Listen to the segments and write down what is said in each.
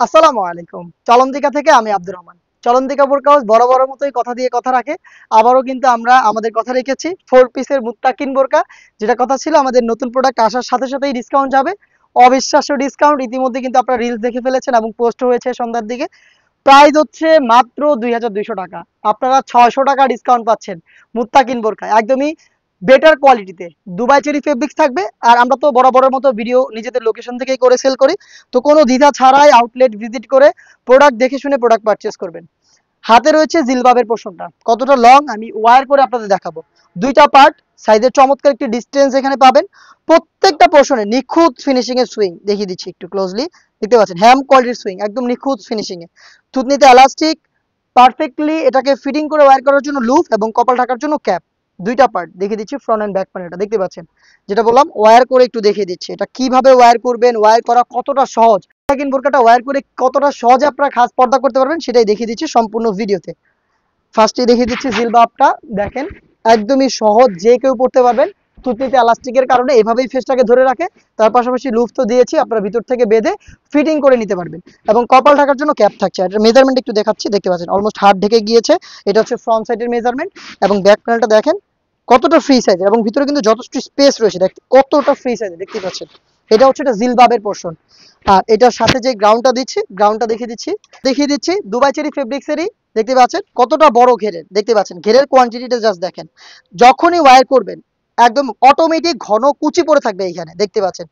আসসালামু আলাইকুম। চলন্তিকা থেকে আমি আব্দুর রহমান। চলন্তিকা বোরকা হাউস বড় বড় মতোই কথা দিয়ে কথা রাখে। আবারও কিন্তু আমরা আমাদের কথা রেখেছি। 4 পিসের মুত্তাকিন বোরকা, যেটা কথা ছিল আমাদের নতুন প্রোডাক্ট আসার সাথে সাথেই ডিসকাউন্ট যাবে। অবিশ্বাস্য ডিসকাউন্ট, ইতিমধ্যে কিন্তু আপনারা রিলস দেখে ফেলেছেন এবং পোস্ট হয়েছে সন্ধ্যার দিকে। প্রাইস হচ্ছে মাত্র ২,২০০ টাকা। আপনারা ৬০০ টাকা ডিসকাউন্ট পাচ্ছেন মুত্তাকিন বোরকায়, একদমই বেটার কোয়ালিটিতে। দুবাই চেরি ফেব্রিক্স থাকবে। আর আমরা তো বরাবরের মতো ভিডিও নিজেদের লোকেশন থেকেই করে সেল করি। তো কোনো দ্বিধা ছাড়াই আউটলেট ভিজিট করে প্রোডাক্ট দেখে শুনে প্রোডাক্ট পারচেস করবেন। হাতে রয়েছে জিলবাবের পোর্শনটা, কতটা লং আমি ওয়্যার করে আপনাদের দেখাবো। দুইটা পার্ট, সাইজের চমৎকার একটি ডিস্টেন্স এখানে পাবেন। প্রত্যেকটা পোর্শনে নিখুঁত ফিনিশিং এর সুইং দেখিয়ে দিচ্ছি একটু ক্লোজলি। দেখতে পাচ্ছেন হ্যাম কোয়ালিটির সুইং, একদম নিখুঁত ফিনিশিং এ। থুতনিতে এলাস্টিক, পারফেক্টলি এটাকে ফিটিং করে ওয়্যার করার জন্য লুপ এবং কপাল ঢাকার জন্য ক্যাপ। দুইটা পার্ট দেখিয়ে দিচ্ছি, ফ্রন্ট এন্ড ব্যাক প্যানেলটা দেখতে পাচ্ছেন। যেটা বললাম ওয়্যার করে একটু দেখিয়ে দিচ্ছি এটা কিভাবে ওয়্যার করবেন, ওয়্যার করা কতটা সহজ, মুত্তাকিন বোরকাটা ওয়্যার করে কতটা সহজে আপনারা খাস পর্দা করতে পারবেন সেটাই দেখিয়ে দিচ্ছি সম্পূর্ণ ভিডিওতে। ফার্স্টে দেখিয়ে দিচ্ছি জিলবাবটা, দেখেন একদমই সহজ, যে কেউ পড়তে পারবেন। থুতনিতে এলাস্টিকের কারণে এভাবেই ফেসটাকে ধরে রাখে। তার পাশাপাশি লুফ তো দিয়েছি, আপনারা ভিতর থেকে বেঁধে ফিটিং করে নিতে পারবেন। এবং কপাল ঢাকার জন্য ক্যাপ থাকছে। এটার মেজারমেন্ট একটু দেখাচ্ছি, দেখতে পাচ্ছেন অলমোস্ট হাত ঢেকে গিয়েছে। এটা হচ্ছে ফ্রন্ট সাইডের মেজারমেন্ট। এবং ব্যাক প্যানেলটা দেখেন কতটা ফ্রি সাইজের, এবং ভিতরে কিন্তু যথেষ্ট স্পেস রয়েছে, দেখতে কতটা ফ্রি সাইজের দেখতে পাচ্ছেন। এটা হচ্ছে এটা জিলবাবের পোর্শন। আর এটার সাথে যে গ্রাউন্ডটা দিচ্ছি, গ্রাউন্ডটা দেখিয়ে দিচ্ছি দুবাই চেরি ফেব্রিক্সেরই। দেখতে পাচ্ছেন কতটা বড় ঘেরের, দেখতে পাচ্ছেন ঘেরের কোয়ান্টিটিটা জাস্ট দেখেন। যখনই ওয়্যার করবেন একদম অটোমেটিক ঘন কুচি পড়ে থাকবে এইখানে, দেখতে পাচ্ছেন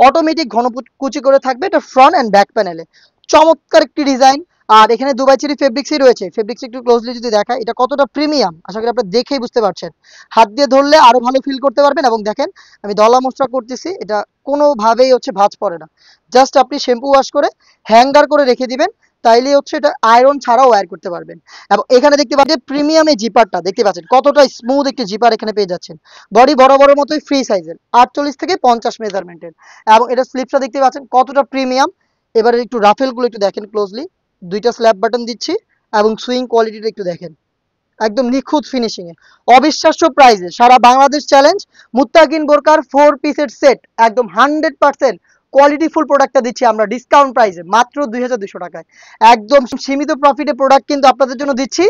অটোমেটিক ঘন কুচি করে থাকবে। এটা ফ্রন্ট এন্ড ব্যাক প্যানেলে চমৎকার একটি ডিজাইন। আর এখানে দুবাই চেরি ফেব্রিক্সই রয়েছে। ফেব্রিক্স একটু ক্লোজলি যদি দেখায়, এটা কতটা প্রিমিয়াম আশা করি আপনারা দেখেই বুঝতে পারছেন। হাত দিয়ে ধরলে আরো ভালো ফিল করতে পারবেন। এবং দেখেন আমি দলা মোচড়া করতেছি, এটা কোনোভাবেই হচ্ছে ভাঁজ পড়ে না। জাস্ট আপনি শ্যাম্পু ওয়াশ করে হ্যাঙ্গার করে রেখে দিবেন, তাইলে হচ্ছে এটা আয়রন ছাড়াও ওয়্যার করতে পারবেন। এবং এখানে দেখতে পাচ্ছেন প্রিমিয়াম এই জিপারটা, দেখতে পাচ্ছেন কতটা স্মুথ একটি জিপার এখানে পেয়ে যাচ্ছেন। বডি বড় বড় মতোই ফ্রি সাইজের, 48 থেকে 50 মেজারমেন্টের। এবং এটা স্লিপসটা দেখতে পাচ্ছেন কতটা প্রিমিয়াম। এবারে একটু রাফেল গুলো একটু দেখেন ক্লোজলি। দুইটা স্ল্যাব বাটন দিচ্ছি এবং সুইং কোয়ালিটিটা একটু দেখেন, একদম নিখুঁত ফিনিশিং এ। অবিশ্বাস্য প্রাইসে সারা বাংলাদেশ চ্যালেঞ্জ। মুত্তাকিন বোরকার 4 পিসের সেট, একদম 100% কোয়ালিটি ফুল প্রোডাক্টটা দিচ্ছি আমরা ডিসকাউন্ট প্রাইসে মাত্র ২,২০০ টাকায়। একদম সীমিত প্রফিটে প্রোডাক্ট কিন্তু আপনাদের জন্য দিচ্ছি।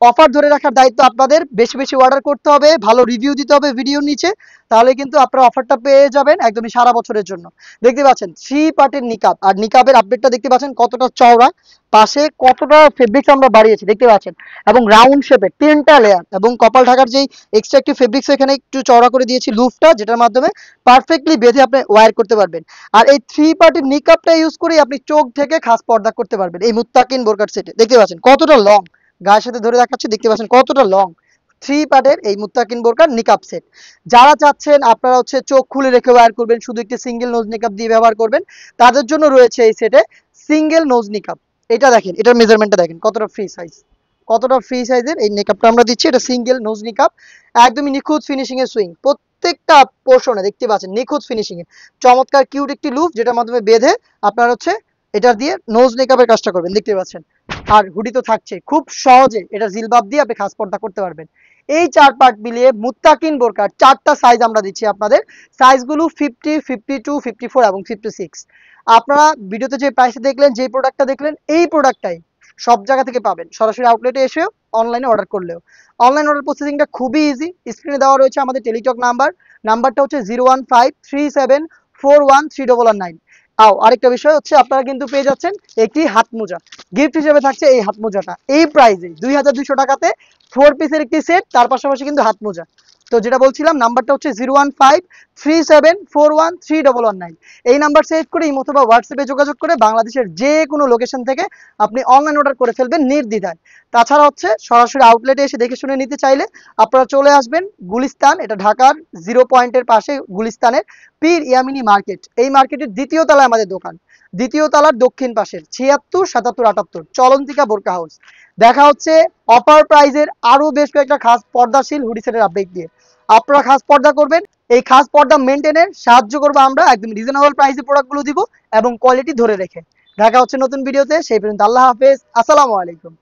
অফার ধরে রাখার দায়িত্ব আপনাদের। বেশি বেশি অর্ডার করতে হবে, ভালো রিভিউ দিতে হবে ভিডিওর নিচে, তাহলে কিন্তু আপনারা অফারটা পেয়ে যাবেন একদমই সারা বছরের জন্য। দেখতে পাচ্ছেন 3 পার্টের নিকাব, আর নিকাবের আপডেটটা দেখতে পাচ্ছেন কতটা চওড়া, পাশে কতটা ফেব্রিক্স আমরা বাড়িয়েছি দেখতে পাচ্ছেন। এবং রাউন্ড শেপের 3টা লেয়ার, এবং কপাল ঢাকার যেই এক্সট্রা একটি ফেব্রিক্স এখানে একটু চওড়া করে দিয়েছি লুফটা, যেটার মাধ্যমে পারফেক্টলি বেঁধে আপনি ওয়্যার করতে পারবেন। আর এই 3 পার্টের নিকাবটা ইউজ করেই আপনি চোখ থেকে খাস পর্দা করতে পারবেন এই মুত্তাকিন বোরকার সেটে। দেখতে পাচ্ছেন কতটা লং, গায়ের সাথে ধরে দেখাচ্ছি, দেখতে পাচ্ছেন কতটা লং। 3 পার্টের এই মুত্তাকিন বোরকার নিকাব সেট। যারা চাচ্ছেন আপনারা হচ্ছে চোখ খুলে রেখে ওয়্যার করবেন, শুধু একটি সিঙ্গেল নোজ নিকাব দিয়ে ব্যবহার করবেন, তাদের জন্য রয়েছে এই সেটে সিঙ্গেল নোজ নিকাব। এটা দেখেন, এটার মেজারমেন্টটা দেখেন কতটা ফ্রি সাইজ, কতটা ফ্রি সাইজের এই নিকাবটা আমরা দিচ্ছি। এটা সিঙ্গেল নোজ নিকাব, একদমই নিখুঁত ফিনিশিং এর সুইং। প্রত্যেকটা পোর্শনে দেখতে পাচ্ছেন নিখুঁত ফিনিশিং এ চমৎকার কিউট একটি লুপ, যেটার মাধ্যমে বেঁধে আপনার হচ্ছে এটা দিয়ে নোজ নিকাবের কাজটা করবেন, দেখতে পাচ্ছেন। আর হুডি তো থাকছে, খুব সহজে এটা জিলবাব দিয়ে আপনি খাস পর্দা করতে পারবেন। এই 4 পার্ট মিলিয়ে মুত্তাকিন বোরকার 4টা সাইজ আমরা দিচ্ছি আপনাদের। সাইজগুলো 50, 52, 54 এবং 56। আপনারা ভিডিওতে যে প্রাইসে দেখলেন, যে প্রোডাক্টটা দেখলেন, এই প্রোডাক্টটাই সব জায়গা থেকে পাবেন, সরাসরি আউটলেটে এসেও অনলাইনে অর্ডার করলেও। অনলাইন অর্ডার প্রসেসিংটা খুবই ইজি। স্ক্রিনে দেওয়া রয়েছে আমাদের টেলিটক নাম্বারটা হচ্ছে 01537413139। আরেকটা বিষয় হচ্ছে আপনারা কিন্তু পেয়ে যাচ্ছেন একটি হাত মোজা, গিফট হিসেবে থাকছে এই হাত মোজাটা এই প্রাইসে ২,২০০ টাকাতে 4 পিসের একটি সেট, তার পাশাপাশি কিন্তু হাত মোজা। তো যেটা বলছিলাম, নাম্বারটা হচ্ছে 01537413139। এই নাম্বার সেভ করে ইমো অথবা হোয়াটসঅ্যাপে যোগাযোগ করে বাংলাদেশের যে কোনো লোকেশন থেকে আপনি অনলাইন অর্ডার করে ফেলবেন নির্দ্বিধায়। তাছাড়া হচ্ছে সরাসরি আউটলেটে এসে দেখে শুনে নিতে চাইলে আপনারা চলে আসবেন গুলিস্তান, এটা ঢাকার 0 পয়েন্টের পাশে গুলিস্তানের পীর ইয়ামিনী মার্কেট। এই মার্কেটের ২য় তলায় আমাদের দোকান, ২য় তলার দক্ষিণ পাশের ৭৬, ৭৭, ৭৮ চলন্তিকা বোরকা হাউস। দেখা হচ্ছে অফার প্রাইজের আরো বেশ কয়েকটা খাস পর্দাশীল হুডি সেটের আপডেট দিয়ে। আপনারা খাস পর্দা করবেন, এই খাস পর্দা মেনটেনের সাহায্য করবো আমরা, একদম রিজনেবল প্রাইসে প্রোডাক্টগুলো দিব এবং কোয়ালিটি ধরে রেখে। দেখা হচ্ছে নতুন ভিডিওতে, সেই পর্যন্ত আল্লাহ হাফেজ, আসসালামু আলাইকুম।